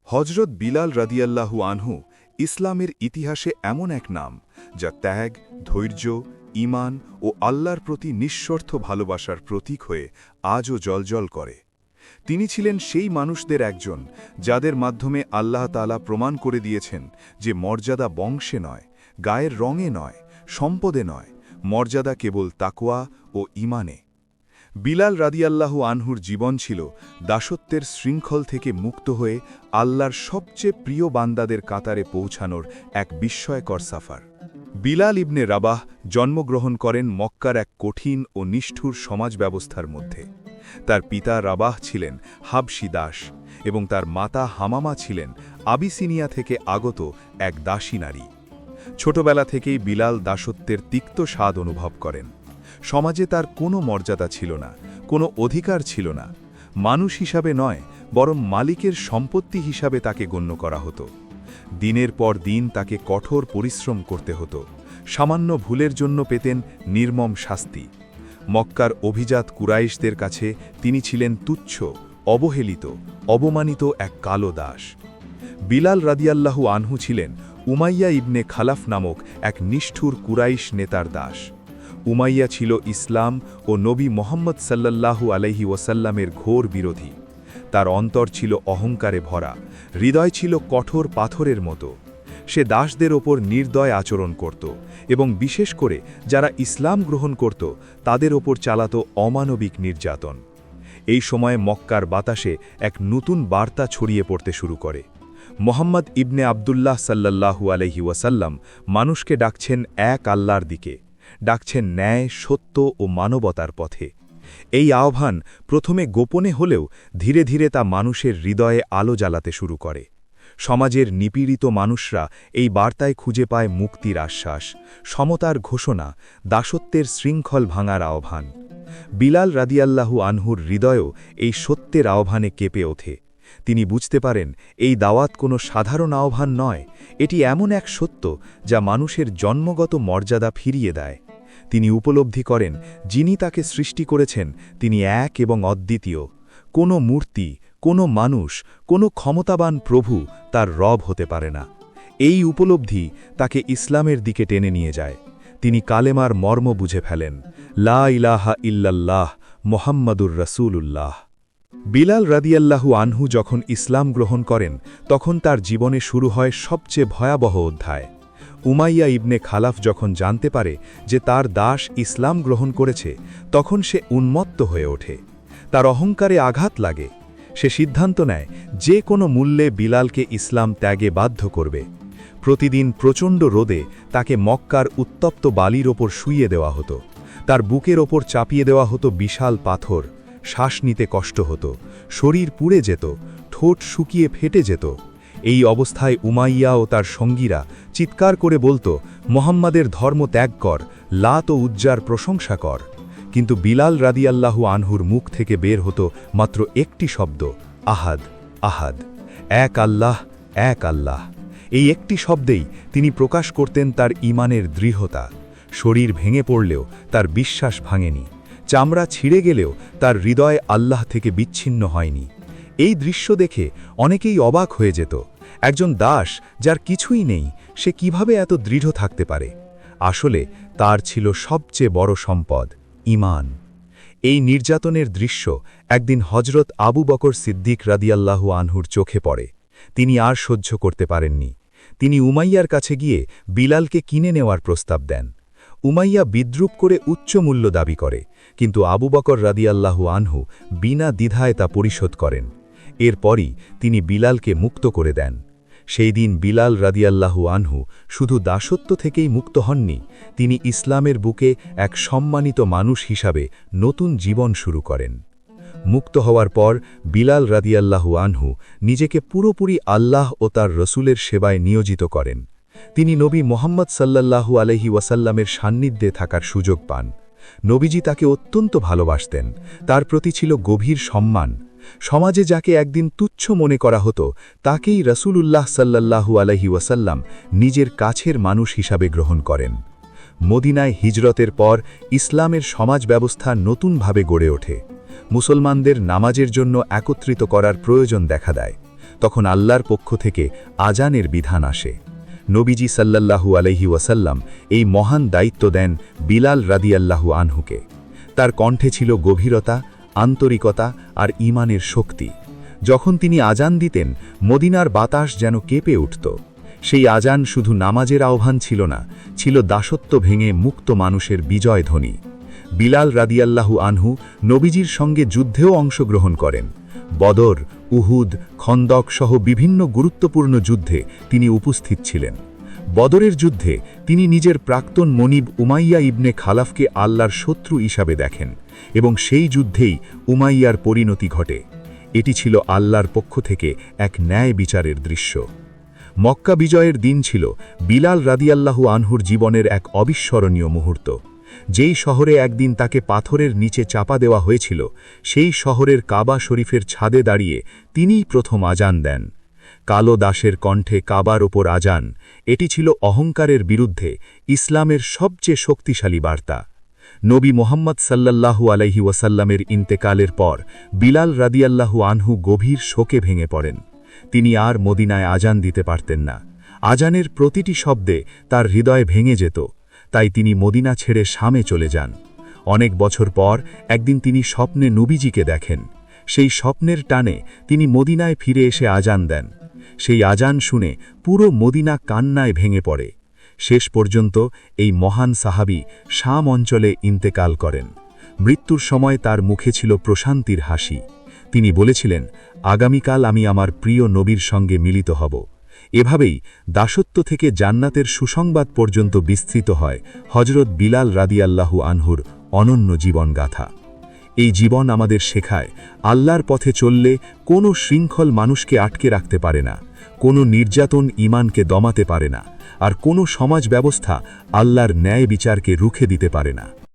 হজরত বিলাল রাদিয়াল্লাহু আনহু ইসলামের ইতিহাসে এমন এক নাম যা ত্যাগ, ধৈর্য, ঈমান ও আল্লাহর প্রতি নিঃস্বার্থ ভালোবাসার প্রতীক হয়ে আজও জ্বলজ্বল করে। তিনি ছিলেন সেই মানুষদের একজন যাদের মাধ্যমে আল্লাহ তাআলা প্রমাণ করে দিয়েছেন যে মর্যাদা বংশে নয়, গায়ের রঙে নয়, সম্পদে নয়, মর্যাদা কেবল তাকওয়া ও ঈমানে। বিলাল রাদিয়াল্লাহু আনহুর জীবন ছিল দাসত্বের শৃঙ্খল থেকে মুক্ত হয়ে আল্লাহর সবচেয়ে প্রিয় বান্দাদের কাতারে পৌঁছানোর এক বিস্ময়কর সাফার। বিলাল ইবনে রাবাহ জন্মগ্রহণ করেন মক্কার এক কঠিন ও নিষ্ঠুর সমাজ ব্যবস্থার মধ্যে। তার পিতা রাবাহ ছিলেন হাবশী দাস এবং তার মাতা হামামা ছিলেন আবিসিনিয়া থেকে আগত এক দাসী নারী। ছোটবেলা থেকেই বিলাল দাসত্বের তিক্ত স্বাদ অনুভব করেন। সমাজে তার কোনো মর্যাদা ছিল না, কোনো অধিকার ছিল না। মানুষ হিসাবে নয়, বরং মালিকের সম্পত্তি হিসাবে তাকে গণ্য করা হতো। দিনের পর দিন তাকে কঠোর পরিশ্রম করতে হতো। সামান্য ভুলের জন্য পেতেন নির্মম শাস্তি। মক্কার অভিজাত কুরাইশদের কাছে তিনি ছিলেন তুচ্ছ, অবহেলিত, অবমানিত এক কালো দাস। বিলাল রাদিয়াল্লাহু আনহু ছিলেন উমাইয়া ইবনে খালাফ নামক এক নিষ্ঠুর কুরাইশ নেতার দাস। উমাইয়া ছিল ইসলাম ও নবী মোহাম্মদ সাল্লাল্লাহু আলাইহি ওয়াসাল্লামের ঘোর বিরোধী। তার অন্তর ছিল অহংকারে ভরা, হৃদয় ছিল কঠোর পাথরের মতো। সে দাসদের ওপর নির্দয় আচরণ করত এবং বিশেষ করে যারা ইসলাম গ্রহণ করত তাদের ওপর চালাত অমানবিক নির্যাতন। এই সময়ে মক্কার বাতাসে এক নতুন বার্তা ছড়িয়ে পড়তে শুরু করে। মোহাম্মদ ইবনে আবদুল্লাহ সাল্লাল্লাহু আলাইহি ওয়াসাল্লাম মানুষকে ডাকছেন এক আল্লাহর দিকে, ডাকছেন ন্যায়, সত্য ও মানবতার পথে। এই আহ্বান প্রথমে গোপনে হলেও ধীরে ধীরে তা মানুষের হৃদয়ে আলো জ্বালাতে শুরু করে। সমাজের নিপীড়িত মানুষরা এই বার্তায় খুঁজে পায় মুক্তির আশ্বাস, সমতার ঘোষণা, দাসত্বের শৃঙ্খল ভাঙার আহ্বান। বিলাল রাদিয়াল্লাহু আনহুর হৃদয়ও এই সত্যের আহ্বানে কেঁপে ওঠে। তিনি বুঝতে পারেন এই দাওয়াত কোনো সাধারণ আহ্বান নয়, এটি এমন এক সত্য যা মানুষের জন্মগত মর্যাদা ফিরিয়ে দেয়। তিনি উপলব্ধি করেন যিনি তাকে সৃষ্টি করেছেন তিনি এক এবং অদ্বিতীয়। কোনো মূর্তি, কোনো মানুষ, কোনো ক্ষমতাবান প্রভু তার রব হতে পারে না। এই উপলব্ধি তাকে ইসলামের দিকে টেনে নিয়ে যায়। তিনি কালেমার মর্ম বুঝে ফেলেন, লা ইলাহা ইল্লাল্লাহ মুহাম্মাদুর রাসূলুল্লাহ। বিলাল রাদিয়াল্লাহু আনহু যখন ইসলাম গ্রহণ করেন তখন তার জীবনে শুরু হয় সবচেয়ে ভয়াবহ অধ্যায়। উমাইয়া ইবনে খালাফ যখন জানতে পারে যে তার দাস ইসলাম গ্রহণ করেছে তখন সে উন্মত্ত হয়ে ওঠে। তার অহংকারে আঘাত লাগে। সে সিদ্ধান্ত নেয় যে কোনো মূল্যে বিলালকে ইসলাম ত্যাগে বাধ্য করবে। প্রতিদিন প্রচণ্ড রোদে তাকে মক্কার উত্তপ্ত বালির ওপর শুইয়ে দেওয়া হতো। তার বুকের ওপর চাপিয়ে দেওয়া হতো বিশাল পাথর। শ্বাস নিতে কষ্ট হতো, শরীর পুড়ে যেত, ঠোঁট শুকিয়ে ফেটে যেত। এই অবস্থায় উমাইয়া ও তার সঙ্গীরা চিৎকার করে বলতো, মোহাম্মদের ধর্ম ত্যাগ কর, লাত ও উজ্জার প্রশংসা কর। কিন্তু বিলাল রাদিয়াল্লাহু আনহুর মুখ থেকে বের হতো মাত্র একটি শব্দ, আহাদ, আহাদ, এক আল্লাহ, এক আল্লাহ। এই একটি শব্দেই তিনি প্রকাশ করতেন তার ঈমানের দৃঢ়তা। শরীর ভেঙে পড়লেও তার বিশ্বাস ভাঙেনি, চামড়া ছিঁড়ে গেলেও তার হৃদয় আল্লাহ থেকে বিচ্ছিন্ন হয়নি। এই দৃশ্য দেখে অনেকেই অবাক হয়ে যেত। একজন দাস যার কিছুই নেই, সে কিভাবে এত দৃঢ় থাকতে পারে? আসলে তার ছিল সবচেয়ে বড় সম্পদ, ঈমান। এই নির্যাতনের দৃশ্য একদিন হজরত আবু বকর সিদ্দিক রাদিয়াল্লাহু আনহুর চোখে পড়ে। তিনি আর সহ্য করতে পারেননি। তিনি উমাইয়ার কাছে গিয়ে বিলালকে কিনে নেওয়ার প্রস্তাব দেন। উমাইয়া বিদ্রুপ করে উচ্চ মূল্য দাবি করে, কিন্তু আবু বকর রাদিয়াল্লাহু আনহু বিনা দ্বিধায় তা পরিশোধ করেন। এরপরই তিনি বিলালকে মুক্ত করে দেন। সেই দিন বিলাল রাদিয়াল্লাহু আনহু শুধু দাসত্ব থেকেই মুক্ত হননি, তিনি ইসলামের বুকে এক সম্মানিত মানুষ হিসাবে নতুন জীবন শুরু করেন। মুক্ত হওয়ার পর বিলাল রাদিয়াল্লাহু আনহু নিজেকে পুরোপুরি আল্লাহ ও তার রসুলের সেবায় নিয়োজিত করেন। তিনি নবী মোহাম্মদ সাল্লাল্লাহু আলাইহি ওয়াসাল্লামের সান্নিধ্যে থাকার সুযোগ পান। নবীজি তাকে অত্যন্ত ভালোবাসতেন, তার প্রতি ছিল গভীর সম্মান। সমাজে যাকে একদিন তুচ্ছ মনে করা হতো তাকেই রাসূলুল্লাহ সাল্লাল্লাহু আলাইহি ওয়াসাল্লাম নিজের কাছের মানুষ হিসাবে গ্রহণ করেন। মদিনায় হিজরতের পর ইসলামের সমাজ ব্যবস্থা নতুনভাবে গড়ে ওঠে। মুসলমানদের নামাজের জন্য একত্রিত করার প্রয়োজন দেখা দেয়। তখন আল্লাহর পক্ষ থেকে আজানের বিধান আসে। নবীজি সাল্লাল্লাহু আলাইহি ওয়াসাল্লাম এই মহান দায়িত্ব দেন বিলাল রাদিয়াল্লাহু আনহুকে। তার কণ্ঠে ছিল গভীরতা, আন্তরিকতা আর ঈমানের শক্তি। যখন তিনি আজান দিতেন, মদিনার বাতাস যেন কেঁপে উঠত। সেই আজান শুধু নামাজের আহ্বান ছিল না, ছিল দাসত্ব ভেঙে মুক্ত মানুষের বিজয় ধ্বনি। বিলাল রাদিয়াল্লাহু আনহু নবীজির সঙ্গে যুদ্ধেও অংশগ্রহণ করেন। বদর, উহুদ, খন্দক সহ বিভিন্ন গুরুত্বপূর্ণ যুদ্ধে তিনি উপস্থিত ছিলেন। বদরের যুদ্ধে তিনি নিজের প্রাক্তন মনিব উমাইয়া ইবনে খালাফকে আল্লাহর শত্রু হিসাবে দেখেন এবং সেই যুদ্ধেই উমাইয়ার পরিণতি ঘটে। এটি ছিল আল্লাহর পক্ষ থেকে এক ন্যায় বিচারের দৃশ্য। মক্কা বিজয়ের দিন ছিল বিলাল রাদিয়াল্লাহু আনহুর জীবনের এক অবিস্মরণীয় মুহূর্ত। যেই শহরে একদিন তাকে পাথরের নিচে চাপা দেওয়া হয়েছিল, সেই শহরের কাবা শরীফের ছাদে দাঁড়িয়ে তিনিই প্রথম আজান দেন। কালো দাসের কণ্ঠে কাবার ওপর আজান, এটি ছিল অহংকারের বিরুদ্ধে ইসলামের সবচেয়ে শক্তিশালী বার্তা। নবী মুহাম্মদ সাল্লাল্লাহু আলাইহি ওয়াসাল্লামের ইন্তেকালের পর বিলাল রাদিয়াল্লাহু আনহু গভীর শোকে ভেঙে পড়েন। তিনি আর মদিনায় আজান দিতে পারতেন না। আজানের প্রতিটি শব্দে তার হৃদয় ভেঙে যেত। তাই তিনি মদিনা ছেড়ে শামে চলে যান। অনেক বছর পর একদিন তিনি স্বপ্নে নবীজিকে দেখেন। সেই স্বপ্নের টানে তিনি মদিনায় ফিরে এসে আজান দেন। সেই আজান শুনে পুরো মদিনা কান্নায় ভেঙে পড়ে। শেষ পর্যন্ত এই মহান সাহাবী শাম অঞ্চলে ইন্তেকাল করেন। মৃত্যুর সময় তার মুখে ছিল প্রশান্তির হাসি। তিনি বলেছিলেন, আগামীকাল আমি আমার প্রিয় নবীর সঙ্গে মিলিত হব। এভাবেই দাসত্ব থেকে জান্নাতের সুসংবাদ পর্যন্ত বিস্তৃত হয় হযরত বিলাল রাদিয়াল্লাহু আনহুর অনন্য জীবনগাথা। এই জীবন আমাদের শেখায়, আল্লাহর পথে চললে কোনো শৃঙ্খল মানুষকে আটকে রাখতে পারে না, কোনো নির্যাতন ঈমানকে দমাতে পারে না, আর কোনো সমাজ ব্যবস্থা আল্লাহর ন্যায় বিচারকে রুখে দিতে পারে না।